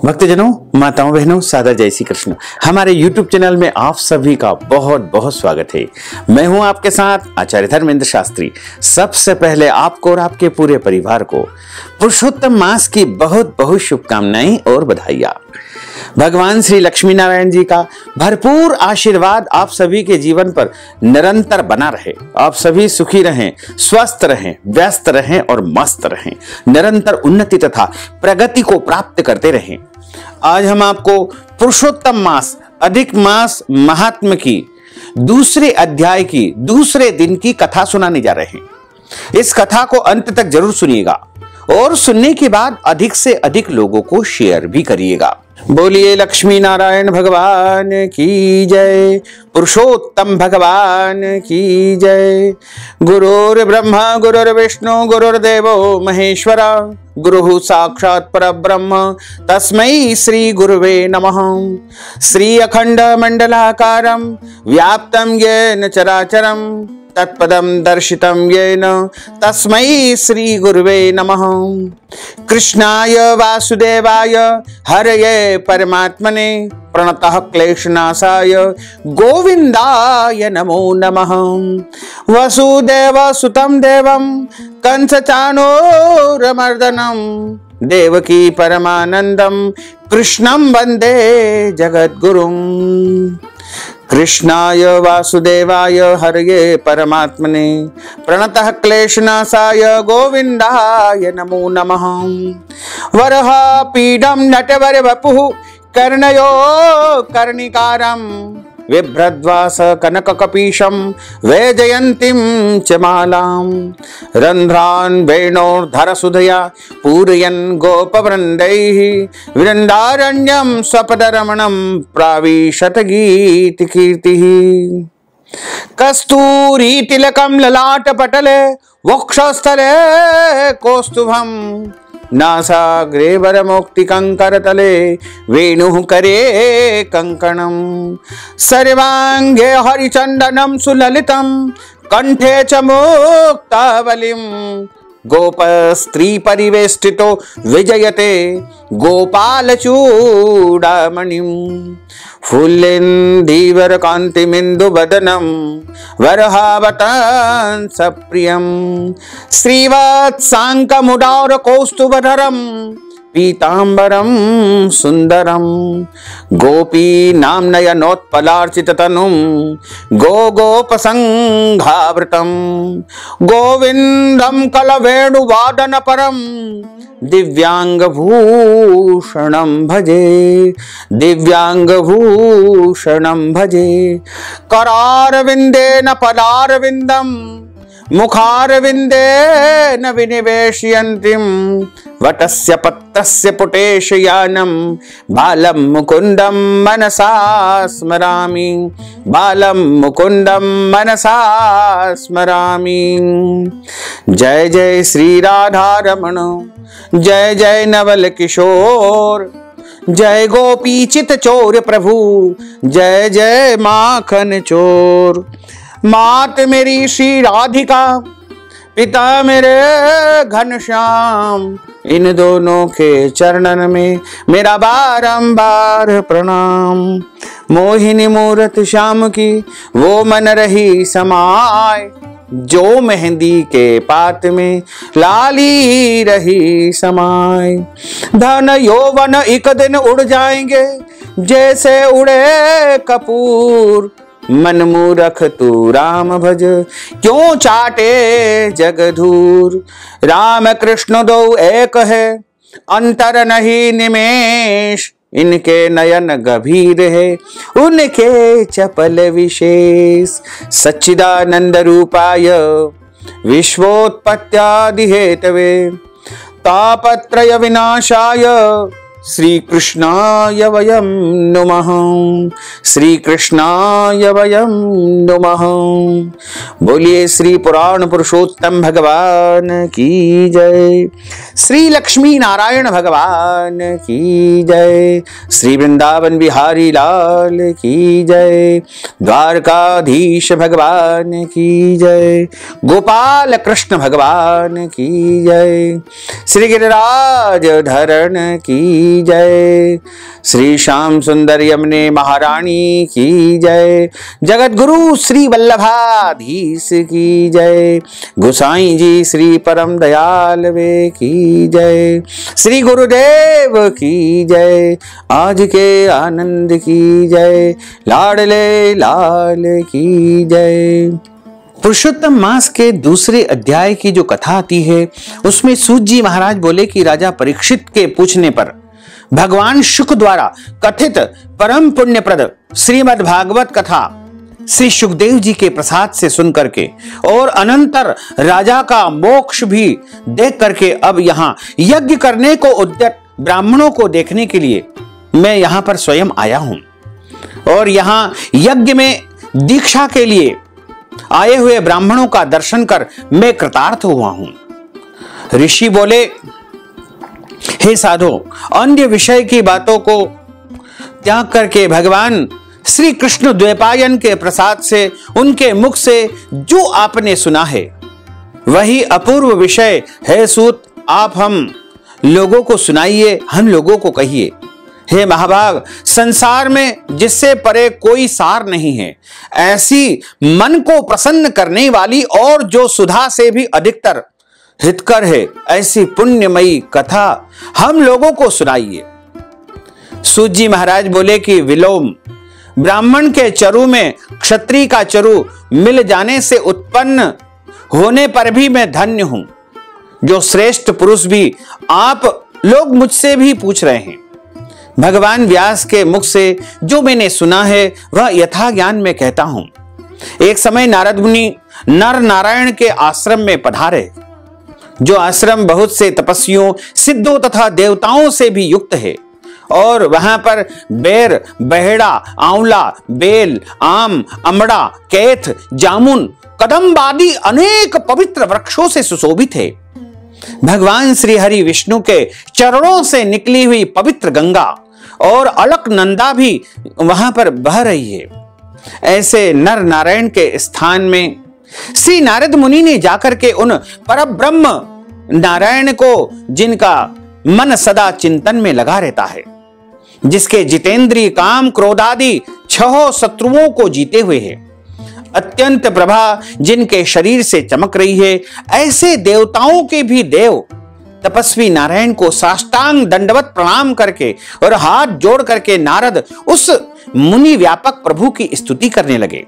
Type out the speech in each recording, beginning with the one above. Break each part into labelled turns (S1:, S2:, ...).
S1: भक्तजनों, माताओं, बहनों, सादर जय श्री कृष्ण। हमारे YouTube चैनल में आप सभी का बहुत बहुत स्वागत है। मैं हूं आपके साथ आचार्य धर्मेंद्र शास्त्री। सबसे पहले आपको और आपके पूरे परिवार को पुरुषोत्तम मास की बहुत बहुत शुभकामनाएं और बधाइयां। भगवान श्री लक्ष्मी नारायण जी का भरपूर आशीर्वाद आप सभी के जीवन पर निरंतर बना रहे। आप सभी सुखी रहें, स्वस्थ रहें, व्यस्त रहें और मस्त रहें। निरंतर उन्नति तथा प्रगति को प्राप्त करते रहें। आज हम आपको पुरुषोत्तम मास अधिक मास महात्म्य की दूसरे अध्याय की दूसरे दिन की कथा सुनाने जा रहे हैं। इस कथा को अंत तक जरूर सुनिएगा और सुनने के बाद अधिक से अधिक लोगों को शेयर भी करिएगा। बोलिए लक्ष्मी नारायण भगवान की जय, पुरुषोत्तम भगवान की जय। गुरुर् ब्रह्मा गुरुर्विष्णु गुरुर्देवो महेश्वरा, गुरुः साक्षात् परब्रह्म तस्मै श्री गुरुवे नमः। श्री अखंड मंडलाकारं व्याप्तं येन चराचरं तत्पदं दर्शितं येन तस्मै श्री गुरुवे नमः। कृष्णाय वासुदेवाय हरये परमात्मने प्रणतः क्लेशनाशाय गोविंदाय नमो नमः। वसुदेव सुतं देवं कंसचाणूरमर्दनं देवकी परमानंदं कृष्णं वंदे जगद्गुरुं। कृष्णाय वासुदेवाय हरये परमात्मने प्रणतः क्लेशनाशाय गोविंदाय नमो नमः। वरः पीडं नटवर वपुः कर्णयो कर्णिकारं बिभ्रद्वास कनककपीशं वैजयन्तीं च मालां। रन्ध्रान् वेणोर्धरसुधया पूरयन् गोपवृन्दैः वृन्दारण्यं स्वपदरमणं प्राविशत गीतकीर्तिः। कस्तूरीतिलकं ललाटपटले वक्षस्थले कौस्तुभं नासाग्रे वरमुक्तिकङ्करतले वेणुः करे कङ्कणं। सर्वाङ्गे हरिचन्दनं सुललितं कण्ठे च मुक्तावलिं गोपस्त्री परिवेष्टितो विजयते गोपालचूडामणिं। फुल्लेन्दीवर कान्तिमिन्दुवदनं वरहावतांसप्रियं श्रीवत्साङ्कमुदार कौस्तुभधरं पीताम्बरं सुन्दरं। गोपीनां नयनोत्पलार्चिततनुं गोपसङ्घावृतं गोविन्दं कलवेणुवादनपरं दिव्यांगभूषणं भजे दिव्यांगभूषणं भजे। करारविन्देन पदारविन्दं मुखारविन्देन विनिवेशयन्तीं वटस्य पत्रस्य पुटेशयानं बालं मुकुन्दं मनसा स्मरामि बालं मुकुन्दं मनसा स्मरामि। जय जय श्री राधारमण, जय जय नवल किशोर, जय गोपी चित चोर प्रभु, जय जय माखन चोर। मात मेरी श्री राधिका, पिता मेरे घनश्याम, इन दोनों के चरणन में मेरा बारंबार प्रणाम। मोहिनी मूरत श्याम की वो मन रही समाय, जो मेहंदी के पात में लाली रही समाय। धन यौवन एक दिन उड़ जाएंगे जैसे उड़े कपूर, मन मूरख तू राम भज क्यों चाटे जगधूर। राम कृष्ण दो एक है अंतर नहीं निमेष, इनके नयन गभीर है उनके चपल विशेष। सच्चिदानंद रूपाय विश्वोत्पत्त्यादि हेतवे तापत्रय विनाशाय श्री कृष्णाय वयं नुमः श्री कृष्णाय वयं नुमः। बोलिए श्री पुराण पुरुषोत्तम भगवान की जय, श्री लक्ष्मी नारायण भगवान की जय, श्री वृंदावन बिहारी लाल की जय, द्वारकाधीश भगवान की जय, गोपाल कृष्ण भगवान की जय, श्री गिरिराज धरण की की जय। श्री श्याम सुंदर यमुने महारानी की जय। जगत गुरु श्री वल्लभाधीश की जय। गोसाई जी श्री परम दयाल वे की जय। श्री गुरुदेव की जय। आज के आनंद की जय। लाडले लाल की जय। पुरुषोत्तम मास के दूसरे अध्याय की जो कथा आती है उसमें सूत जी महाराज बोले कि राजा परीक्षित के पूछने पर भगवान शुक द्वारा कथित परम पुण्यप्रद श्रीमद् भागवत कथा श्री सुखदेव जी के प्रसाद से सुन करके और अनंतर राजा का मोक्ष भी देख करके अब यहाँ यज्ञ करने को उद्यत ब्राह्मणों को देखने के लिए मैं यहाँ पर स्वयं आया हूं और यहाँ यज्ञ में दीक्षा के लिए आए हुए ब्राह्मणों का दर्शन कर मैं कृतार्थ हुआ हूं। ऋषि बोले, हे साधो, अन्य विषय की बातों को त्याग करके भगवान श्री कृष्ण द्वैपायन के प्रसाद से उनके मुख से जो आपने सुना है वही अपूर्व विषय है सूत, आप हम लोगों को सुनाइए, हम लोगों को कहिए। हे महाभाग, संसार में जिससे परे कोई सार नहीं है, ऐसी मन को प्रसन्न करने वाली और जो सुधा से भी अधिकतर हितकर है, ऐसी पुण्यमयी कथा हम लोगों को सुनाइए। सूत जी महाराज बोले कि विलोम, ब्राह्मण के चरु में क्षत्रिय का चरु मिल जाने से उत्पन्न होने पर भी मैं धन्य हूं। जो श्रेष्ठ पुरुष भी आप लोग मुझसे भी पूछ रहे हैं, भगवान व्यास के मुख से जो मैंने सुना है वह यथा ज्ञान में कहता हूं। एक समय नारद मुनि नर नारायण के आश्रम में पधारे, जो आश्रम बहुत से तपस्वियों, सिद्धों तथा देवताओं से भी युक्त है और वहां पर बेर, बहेड़ा, आंवला, बेल, आम, अमड़ा, कैथ, जामुन, कदम्ब आदि अनेक पवित्र वृक्षों से सुशोभित है। भगवान श्री हरि विष्णु के चरणों से निकली हुई पवित्र गंगा और अलकनंदा भी वहां पर बह रही है। ऐसे नर नारायण के स्थान में श्री नारद मुनि ने जाकर के उन परब्रह्म नारायण को, जिनका मन सदा चिंतन में लगा रहता है, जिसके जितेंद्रिय काम क्रोध आदि 6 शत्रुओं को जीते हुए है, अत्यंत प्रभा जिनके शरीर से चमक रही है, ऐसे देवताओं के भी देव तपस्वी नारायण को साष्टांग दंडवत प्रणाम करके और हाथ जोड़ करके नारद उस मुनि व्यापक प्रभु की स्तुति करने लगे।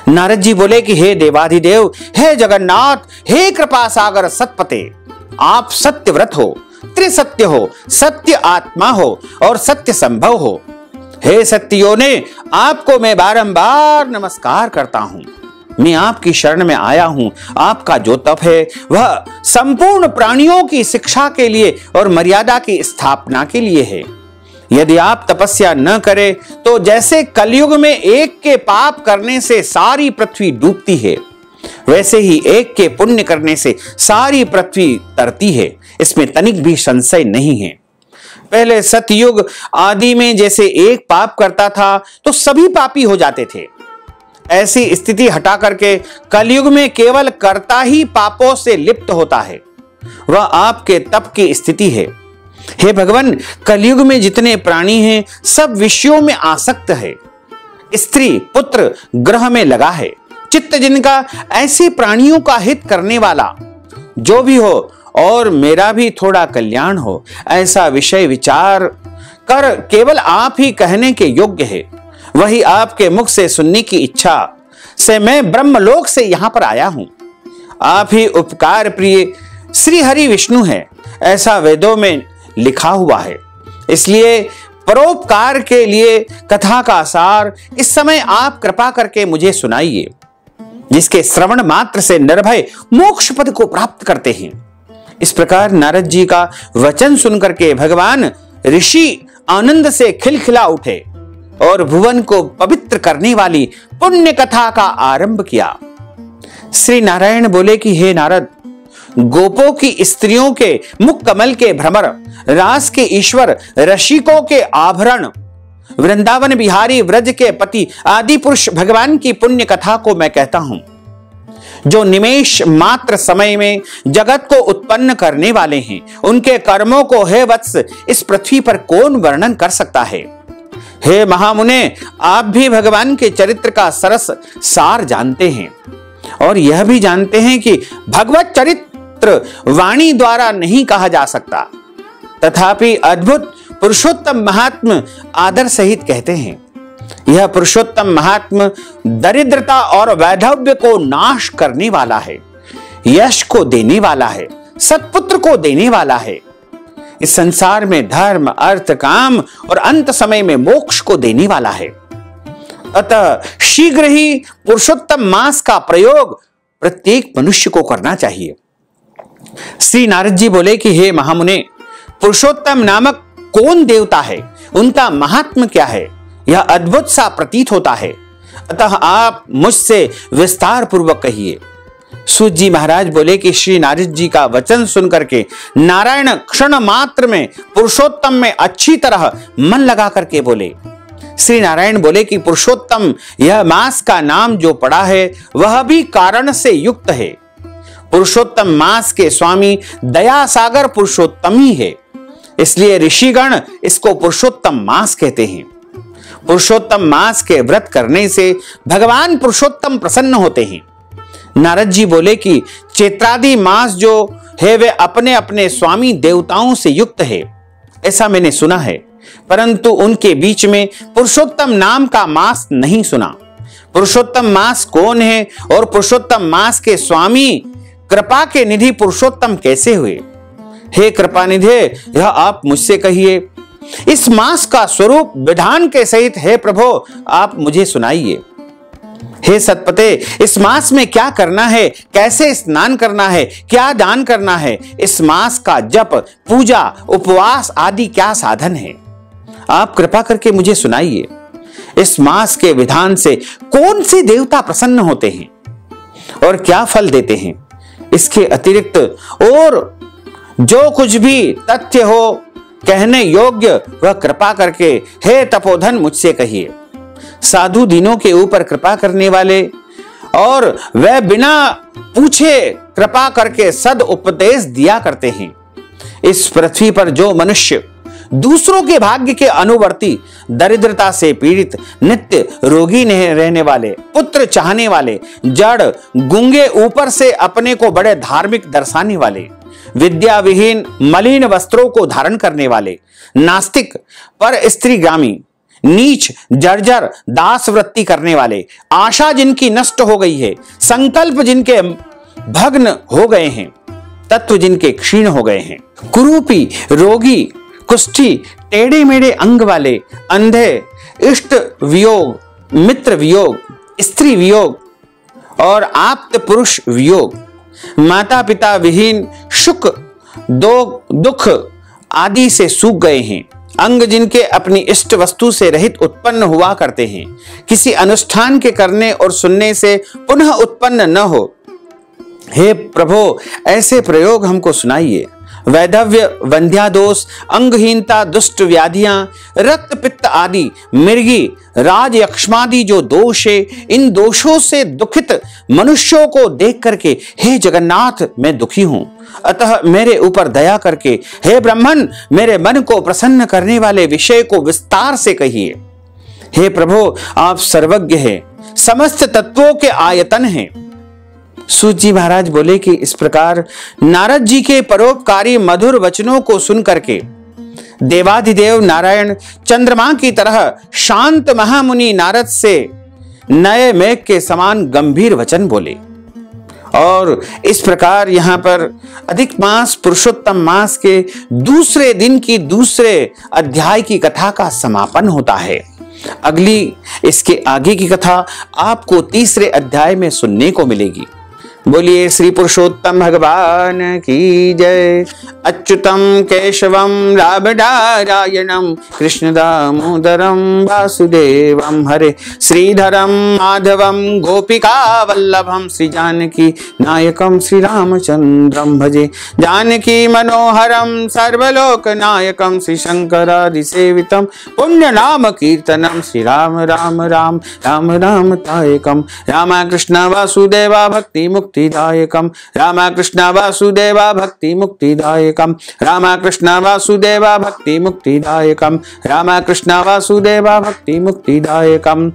S1: नारद जी बोले कि हे देवाधिदेव, हे जगन्नाथ, हे कृपा सागर सतपते, आप सत्यव्रत हो, त्रिसत्य हो, सत्य आत्मा हो और सत्य संभव हो। हे सत्यो ने, आपको मैं बारंबार नमस्कार करता हूं। मैं आपकी शरण में आया हूं। आपका जो तप है वह संपूर्ण प्राणियों की शिक्षा के लिए और मर्यादा की स्थापना के लिए है। यदि आप तपस्या न करें तो जैसे कलयुग में एक के पाप करने से सारी पृथ्वी डूबती है, वैसे ही एक के पुण्य करने से सारी पृथ्वी तरती है। इसमें तनिक भी संशय नहीं है। पहले सतयुग आदि में जैसे एक पाप करता था तो सभी पापी हो जाते थे। ऐसी स्थिति हटा करके कलयुग में केवल कर्ता ही पापों से लिप्त होता है। वह आपके तप की स्थिति है। हे भगवान, कलयुग में जितने प्राणी हैं सब विषयों में आसक्त है। स्त्री पुत्र ग्रह में लगा है। चित्त जिनका ऐसे प्राणियों का हित करने वाला जो भी हो और मेरा भी थोड़ा कल्याण हो, ऐसा विषय विचार कर केवल आप ही कहने के योग्य है। वही आपके मुख से सुनने की इच्छा से मैं ब्रह्मलोक से यहां पर आया हूं। आप ही उपकार प्रिय श्री हरि विष्णु है, ऐसा वेदों में लिखा हुआ है। इसलिए परोपकार के लिए कथा का सार इस समय आप कृपा करके मुझे सुनाइए, जिसके श्रवण मात्र से निर्भय मोक्ष पद को प्राप्त करते हैं। इस प्रकार नारद जी का वचन सुनकर के भगवान ऋषि आनंद से खिलखिला उठे और भुवन को पवित्र करने वाली पुण्य कथा का आरंभ किया। श्री नारायण बोले कि हे नारद, गोपों की स्त्रियों के मुख कमल के भ्रमर, रास के ईश्वर, रसिकों के आभरण, वृंदावन बिहारी, व्रज के पति आदि पुरुष भगवान की पुण्य कथा को मैं कहता हूं। जो निमेष मात्र समय में जगत को उत्पन्न करने वाले हैं, उनके कर्मों को हे वत्स इस पृथ्वी पर कौन वर्णन कर सकता है। हे महामुने, आप भी भगवान के चरित्र का सरस सार जानते हैं और यह भी जानते हैं कि भगवत चरित्र वाणी द्वारा नहीं कहा जा सकता, तथापि अद्भुत पुरुषोत्तम महात्म आदर सहित कहते हैं। यह पुरुषोत्तम महात्म दरिद्रता और वैधव्य को नाश करने वाला है, यश को देने वाला है, सत्पुत्र को देने वाला है, इस संसार में धर्म, अर्थ, काम और अंत समय में मोक्ष को देने वाला है। अतः शीघ्र ही पुरुषोत्तम मास का प्रयोग प्रत्येक मनुष्य को करना चाहिए। श्री नारद जी बोले कि हे महामुने, पुरुषोत्तम नामक कौन देवता है, उनका महात्म क्या है, यह अद्भुत सा प्रतीत होता है। अतः आप मुझसे विस्तार पूर्वक कहिए। सूत जी महाराज बोले कि श्री नारद जी का वचन सुनकर के नारायण क्षण मात्र में पुरुषोत्तम में अच्छी तरह मन लगा करके बोले। श्री नारायण बोले कि पुरुषोत्तम यह मास का नाम जो पड़ा है वह भी कारण से युक्त है। पुरुषोत्तम मास के स्वामी दया सागर पुरुषोत्तम ही है, इसलिए ऋषिगण इसको पुरुषोत्तम मास कहते हैं। पुरुषोत्तम मास के व्रत करने से भगवान पुरुषोत्तम प्रसन्न होते हैं। नारद जी बोले कि चैत्रादि मास जो है वे अपने अपने स्वामी देवताओं से युक्त है, ऐसा मैंने सुना है, परंतु उनके बीच में पुरुषोत्तम नाम का मास नहीं सुना। पुरुषोत्तम मास कौन है और पुरुषोत्तम मास के स्वामी कृपा के निधि पुरुषोत्तम कैसे हुए? हे कृपा निधे, यह आप मुझसे कहिए। इस मास का स्वरूप विधान के सहित हे प्रभु आप मुझे सुनाइए। हे सतपते, इस मास में क्या करना है, कैसे स्नान करना है, क्या दान करना है, इस मास का जप, पूजा, उपवास आदि क्या साधन है, आप कृपा करके मुझे सुनाइए। इस मास के विधान से कौन से देवता प्रसन्न होते हैं और क्या फल देते हैं? इसके अतिरिक्त और जो कुछ भी तथ्य हो कहने योग्य वह कृपा करके हे तपोधन मुझसे कहिए। साधु दीनों के ऊपर कृपा करने वाले और वह बिना पूछे कृपा करके सद उपदेश दिया करते हैं। इस पृथ्वी पर जो मनुष्य दूसरों के भाग्य के अनुवर्ती, दरिद्रता से पीड़ित, नित्य रोगी रहने वाले, पुत्र चाहने वाले, जड़ गूंगे, ऊपर से अपने को बड़े धार्मिक दर्शाने वाले, विद्या विहीन मलिन वस्त्रों को धारण करने वाले, नास्तिक, पर स्त्रीगामी, नीच, जर्जर, दास वृत्ति करने वाले, आशा जिनकी नष्ट हो गई है, संकल्प जिनके भग्न हो गए हैं, तत्व जिनके क्षीण हो गए हैं, कुरूपी, रोगी, कुष्ठी, टेढ़े मेढ़े अंग वाले, अंधे, इष्ट वियोग, मित्र वियोग, स्त्री वियोग और आप्त पुरुष वियोग, माता पिता विहीन, सुख दुख आदि से सूख गए हैं, अंग जिनके अपनी इष्ट वस्तु से रहित उत्पन्न हुआ करते हैं, किसी अनुष्ठान के करने और सुनने से पुनः उत्पन्न न हो। हे प्रभु, ऐसे प्रयोग हमको सुनाइए। वैधव्य, वंध्यादोष, अंगहीनता, दुष्ट व्याधियां, रक्त पित्त आदि, मिर्गी, राज यक्ष्मादि जो दोष है, इन दोषों से दुखित मनुष्यों को देख करके हे जगन्नाथ मैं दुखी हूं, अतः मेरे ऊपर दया करके हे ब्राह्मण मेरे मन को प्रसन्न करने वाले विषय को विस्तार से कहिए। हे प्रभु, आप सर्वज्ञ हैं, समस्त तत्वों के आयतन हैं। सूत जी महाराज बोले कि इस प्रकार नारद जी के परोपकारी मधुर वचनों को सुन करके देवाधिदेव नारायण चंद्रमा की तरह शांत महामुनि नारद से नए मेघ के समान गंभीर वचन बोले। और इस प्रकार यहाँ पर अधिक मास पुरुषोत्तम मास के दूसरे दिन की दूसरे अध्याय की कथा का समापन होता है। अगली इसके आगे की कथा आपको तीसरे अध्याय में सुनने को मिलेगी। बोलिए श्री पुरुषोत्तम भगवान की जय। अच्युतम केशवम रामनारायणम कृष्ण दामोदरम वासुदेवम हरे श्रीधरम माधवम गोपिका वल्लभम श्री जानकी नायकम श्री रामचंद्रम भजे। जानकी मनोहरम सर्वलोक नायकम श्री शंकरादि सेवितम पुण्य नाम कीर्तनम श्री राम राम राम राम राम तायकम। राम कृष्ण वासुदेवा भक्ति मुक्त मुक्तिदायकम रामकृष्ण वासुदेव भक्ति मुक्तिदायकम रामकृष्ण वासुदेव भक्ति मुक्तिदायकम रामकृष्ण वासुदेव भक्ति मुक्तिदायकम।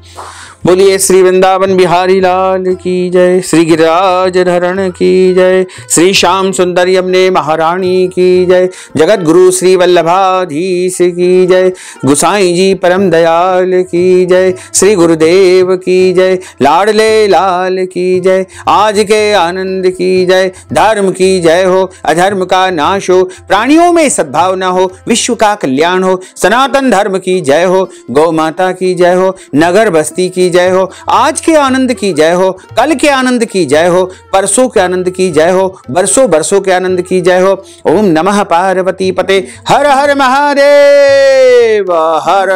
S1: बोलिए श्री वृंदावन बिहारी लाल की जय, श्री गिरिराज धरण की जय, श्री श्याम सुंदर यमुने महारानी की जय, जगत गुरु श्री वल्लभाधीश की जय, गुसाई जी परम दयाल की जय, श्री गुरुदेव की जय, लाडले लाल की जय, आज के आनंद की जय, धर्म की जय हो, अधर्म का नाश हो, प्राणियों में सद्भावना हो, विश्व का कल्याण हो, सनातन धर्म की जय हो, गौ माता की जय हो, नगर बस्ती की जय हो, आज के आनंद की जय हो, कल के आनंद की जय हो, परसों के आनंद की जय हो, बरसों बरसों के आनंद की जय हो। ओम नमः पार्वती पते, हर हर महादेव, हर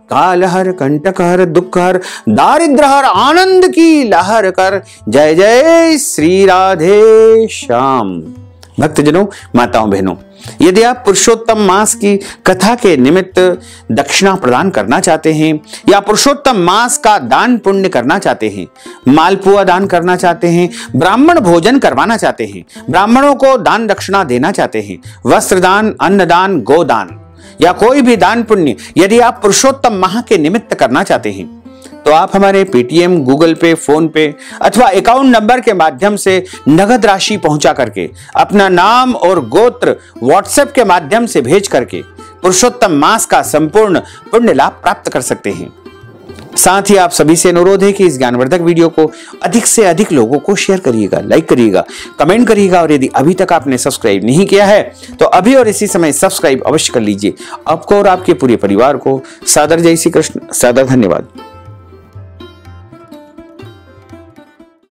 S1: काल हर कंटक हर दुख हर दारिद्र हर आनंद की लहर कर। जय जय श्री राधे श्याम। भक्तजनों, माताओं बहनों, यदि आप पुरुषोत्तम मास की कथा के निमित्त दक्षिणा प्रदान करना चाहते हैं या पुरुषोत्तम मास का दान पुण्य करना चाहते हैं, मालपुआ दान करना चाहते हैं, ब्राह्मण भोजन करवाना चाहते हैं, ब्राह्मणों को दान दक्षिणा देना चाहते हैं, वस्त्र दान, अन्न दान, गोदान या कोई भी दान पुण्य यदि आप पुरुषोत्तम माह के निमित्त करना चाहते हैं, तो आप हमारे पेटीएम, गूगल पे, फोन पे अथवा अकाउंट नंबर के माध्यम से नगद राशि पहुंचा करके अपना नाम और गोत्र व्हाट्सएप के माध्यम से भेज करके पुरुषोत्तम मास का संपूर्ण पुण्य लाभ प्राप्त कर सकते हैं। साथ ही आप सभी से अनुरोध है कि इस ज्ञानवर्धक वीडियो को अधिक से अधिक लोगों को शेयर करिएगा, लाइक करिएगा, कमेंट करिएगा और यदि अभी तक आपने सब्सक्राइब नहीं किया है तो अभी और इसी समय सब्सक्राइब अवश्य कर लीजिए। आपको और आपके पूरे परिवार को सादर जय श्री कृष्ण, सादर धन्यवाद।